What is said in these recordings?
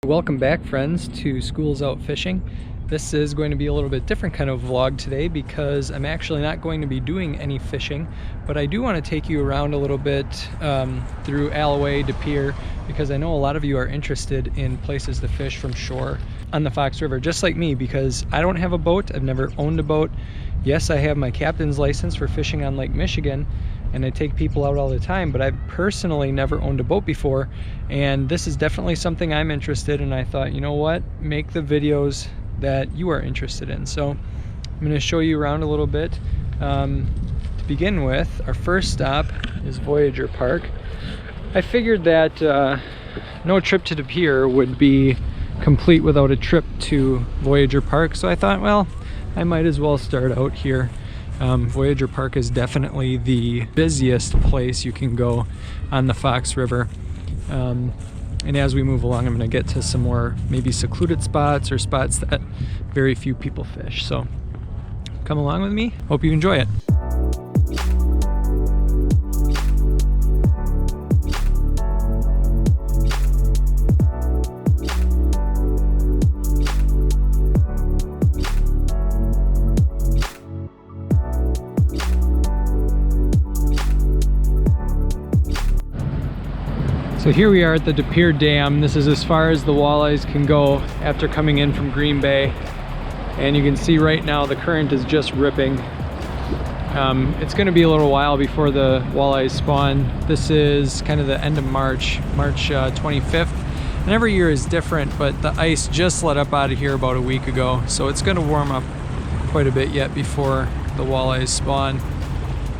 Welcome back, friends, to Schools Out Fishing. This is going to be a little bit different kind of vlog today because I'm actually not going to be doing any fishing, but I do want to take you around a little bit through Alloway to Pere, because I know a lot of you are interested in places to fish from shore on the Fox River, just like me, because I don't have a boat. I've never owned a boat. Yes, I have my captain's license for fishing on Lake Michigan, and I take people out all the time, but I've personally never owned a boat before, and this is definitely something I'm interested in. I thought, you know what, make the videos that you are interested in. So I'm going to show you around a little bit. To begin with, our first stop is Voyageur Park. I figured that no trip to the pier would be complete without a trip to Voyageur Park, so I thought, well, I might as well start out here. Voyageur Park is definitely the busiest place you can go on the Fox River. And as we move along, I'm going to get to some more maybe secluded spots or spots that very few people fish. So come along with me. Hope you enjoy it. So here we are at the Pere Dam. This is as far as the walleyes can go after coming in from Green Bay. And you can see right now the current is just ripping. It's going to be a little while before the walleyes spawn. This is kind of the end of March 25th. And every year is different, but the ice just let up out of here about a week ago. So it's going to warm up quite a bit yet before the walleyes spawn.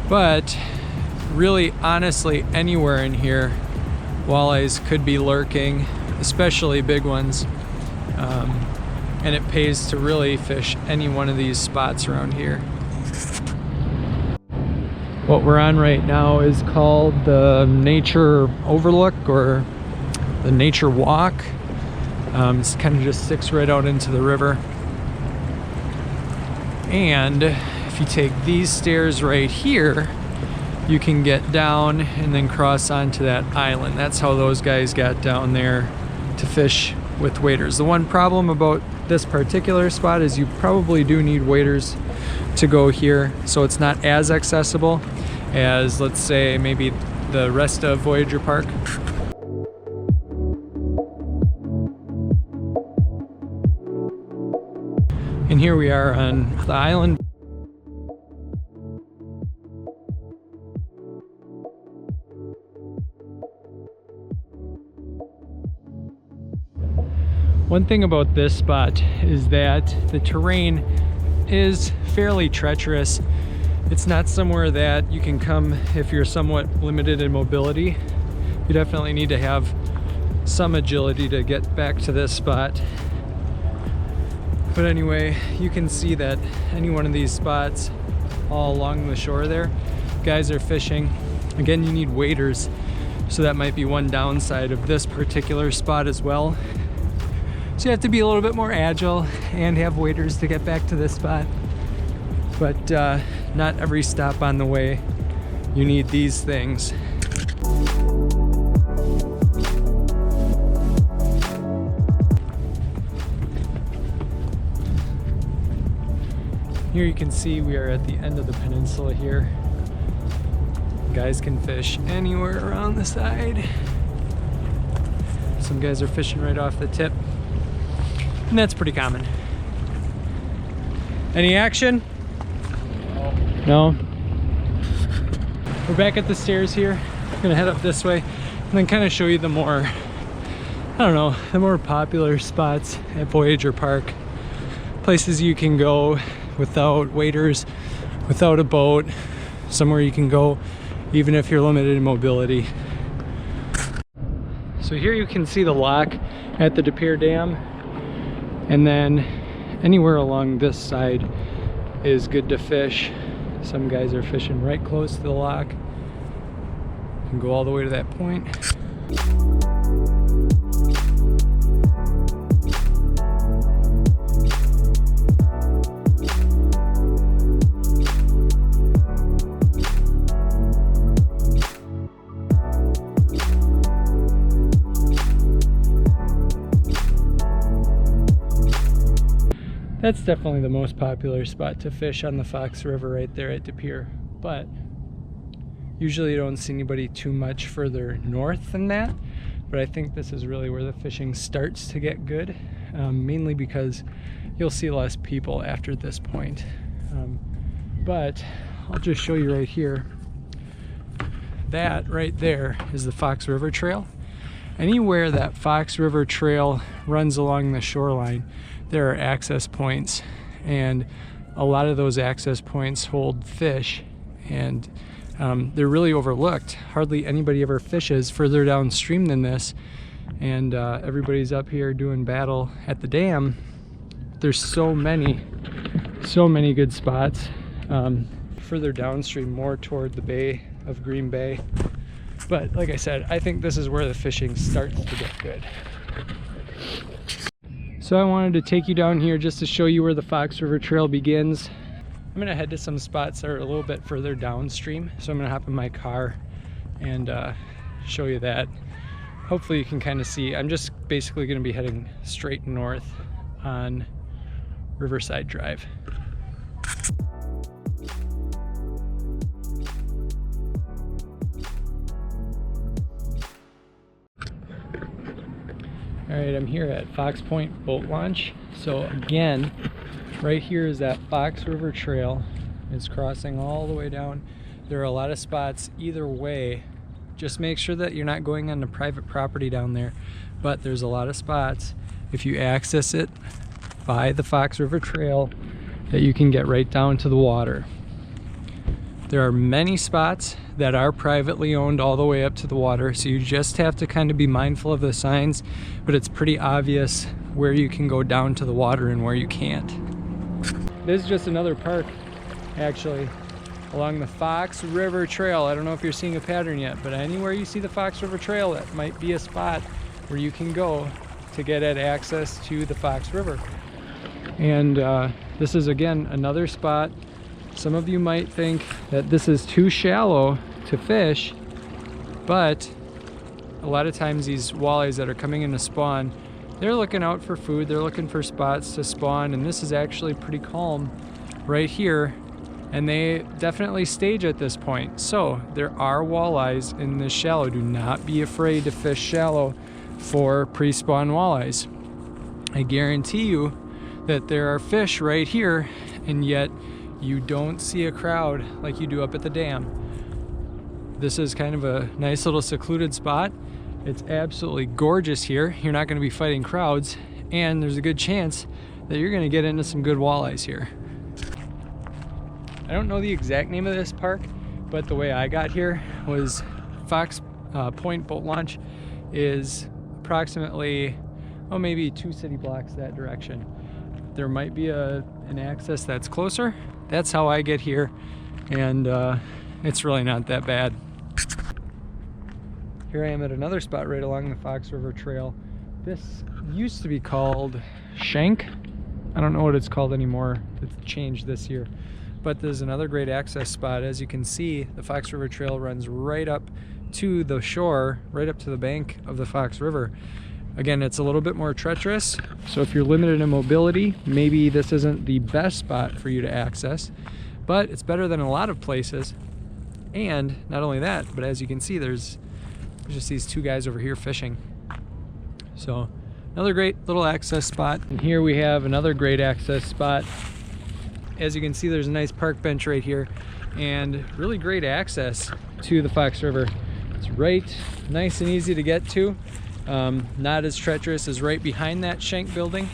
But really, honestly, anywhere in here, walleyes could be lurking, especially big ones, and it pays to really fish any one of these spots around here. What we're on right now is called the Nature Overlook, or the Nature Walk. It's kind of just sticks right out into the river. And if you take these stairs right here, you can get down and then cross onto that island. That's how those guys got down there to fish with waders. The one problem about this particular spot is you probably do need waders to go here, so it's not as accessible as, let's say, maybe the rest of Voyageur Park. And here we are on the island. One thing about this spot is that the terrain is fairly treacherous. It's not somewhere that you can come if you're somewhat limited in mobility. You definitely need to have some agility to get back to this spot. But anyway, you can see that any one of these spots all along the shore there, guys are fishing. Again, you need waders, so that might be one downside of this particular spot as well. So you have to be a little bit more agile and have waders to get back to this spot. But not every stop on the way you need these things. Here you can see we are at the end of the peninsula here. Guys can fish anywhere around the side. Some guys are fishing right off the tip. And that's pretty common. Any action? No? We're back at the stairs here. I'm gonna head up this way and then kind of show you the more, I don't know, the more popular spots at Voyageur Park. Places you can go without waders, without a boat, somewhere you can go even if you're limited in mobility. So here you can see the lock at the Pere Dam. And then anywhere along this side is good to fish. Some guys are fishing right close to the lock. You can go all the way to that point. That's definitely the most popular spot to fish on the Fox River right there at De Pere. But usually you don't see anybody too much further north than that. But I think this is really where the fishing starts to get good, mainly because you'll see less people after this point. But I'll just show you right here. That right there is the Fox River Trail. Anywhere that Fox River Trail runs along the shoreline, there are access points, and a lot of those access points hold fish, and they're really overlooked. Hardly anybody ever fishes further downstream than this, and everybody's up here doing battle at the dam. There's so many good spots further downstream, more toward the Bay of Green Bay. But like I said, I think this is where the fishing starts to get good. So I wanted to take you down here just to show you where the Fox River Trail begins. I'm gonna head to some spots that are a little bit further downstream. So I'm gonna hop in my car and show you that. Hopefully you can kind of see. I'm just basically gonna be heading straight north on Riverside Drive. All right, I'm here at Fox Point Boat Launch. So again, right here is that Fox River Trail. It's crossing all the way down. There are a lot of spots either way. Just make sure that you're not going on the private property down there. But there's a lot of spots, if you access it by the Fox River Trail, that you can get right down to the water. There are many spots that are privately owned all the way up to the water, so you just have to kind of be mindful of the signs, but it's pretty obvious where you can go down to the water and where you can't. This is just another park, actually, along the Fox River Trail. I don't know if you're seeing a pattern yet, but anywhere you see the Fox River Trail, that might be a spot where you can go to get at access to the Fox River. And this is, again, another spot. Some of you might think that this is too shallow to fish, but a lot of times these walleyes that are coming in to spawn, they're looking out for food, they're looking for spots to spawn, and this is actually pretty calm right here, and they definitely stage at this point. So there are walleyes in this shallow. Do not be afraid to fish shallow for pre-spawn walleyes. I guarantee you that there are fish right here, and yet you don't see a crowd like you do up at the dam. This is kind of a nice little secluded spot. It's absolutely gorgeous here. You're not going to be fighting crowds, and there's a good chance that you're going to get into some good walleyes here. I don't know the exact name of this park, but the way I got here was Fox Point Boat Launch is approximately, oh, maybe 2 city blocks that direction. There might be an access that's closer. That's how I get here, and it's really not that bad. Here I am at another spot right along the Fox River Trail. This used to be called Shank. I don't know what it's called anymore. It's changed this year. But there's another great access spot. As you can see, the Fox River Trail runs right up to the shore, right up to the bank of the Fox River. Again, it's a little bit more treacherous, so if you're limited in mobility, maybe this isn't the best spot for you to access, but it's better than a lot of places. And not only that, but as you can see, there's just these two guys over here fishing. So another great little access spot. And here we have another great access spot. As you can see, there's a nice park bench right here, and really great access to the Fox River. It's right nice and easy to get to. Not as treacherous as right behind that Shank building,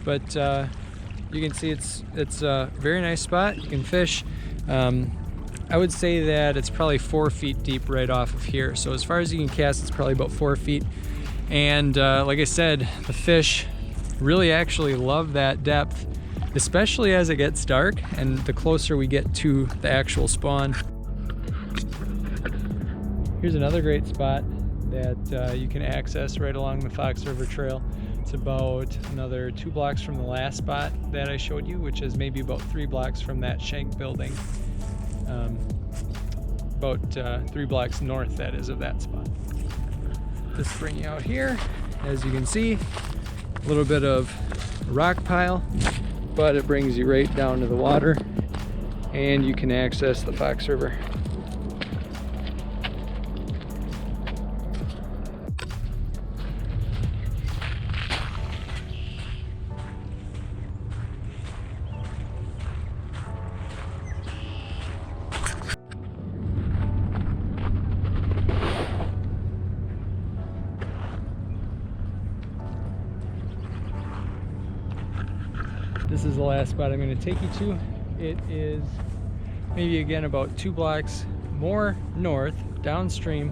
but you can see it's a very nice spot. You can fish. I would say that it's probably 4 feet deep right off of here. So as far as you can cast, it's probably about 4 feet. And like I said, the fish really actually love that depth, especially as it gets dark and the closer we get to the actual spawn. Here's another great spot that you can access right along the Fox River Trail. It's about another 2 blocks from the last spot that I showed you, which is maybe about 3 blocks from that Shank building. About 3 blocks north, that is, of that spot. Just bring you out here. As you can see, a little bit of rock pile, but it brings you right down to the water and you can access the Fox River. This is the last spot I'm going to take you to. It is maybe again about 2 blocks more north, downstream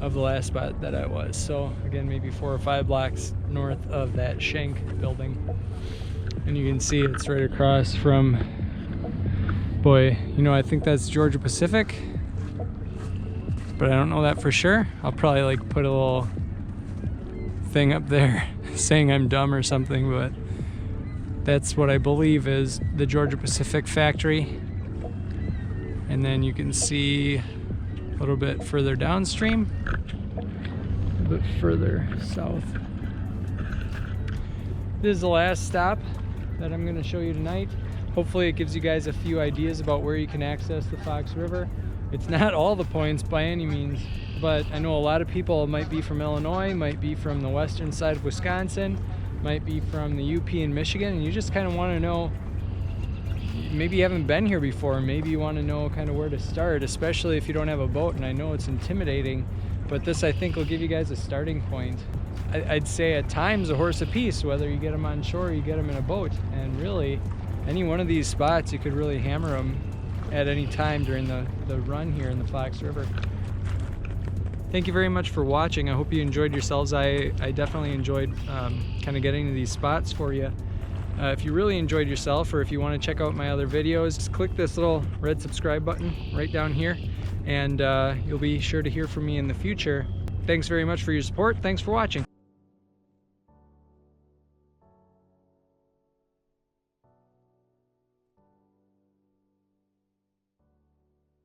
of the last spot that I was. So again, maybe 4 or 5 blocks north of that Shank building. And you can see it's right across from, boy, you know, I think that's Georgia Pacific, but I don't know that for sure. I'll probably like put a little thing up there saying I'm dumb or something, but that's what I believe is the Georgia Pacific factory. And then you can see a little bit further downstream, a bit further south. This is the last stop that I'm going to show you tonight. Hopefully it gives you guys a few ideas about where you can access the Fox River. It's not all the points by any means, but I know a lot of people might be from Illinois, might be from the western side of Wisconsin, might be from the UP in Michigan, and you just kind of want to know, maybe you haven't been here before, maybe you want to know kind of where to start, especially if you don't have a boat. And I know it's intimidating, but this I think will give you guys a starting point. I'd say at times a horse apiece, whether you get them on shore or you get them in a boat. And really, any one of these spots, you could really hammer them at any time during the run here in the Fox River. Thank you very much for watching. I hope you enjoyed yourselves. I definitely enjoyed kind of getting to these spots for you. If you really enjoyed yourself, or if you want to check out my other videos, just click this little red subscribe button right down here, and you'll be sure to hear from me in the future. Thanks very much for your support. Thanks for watching.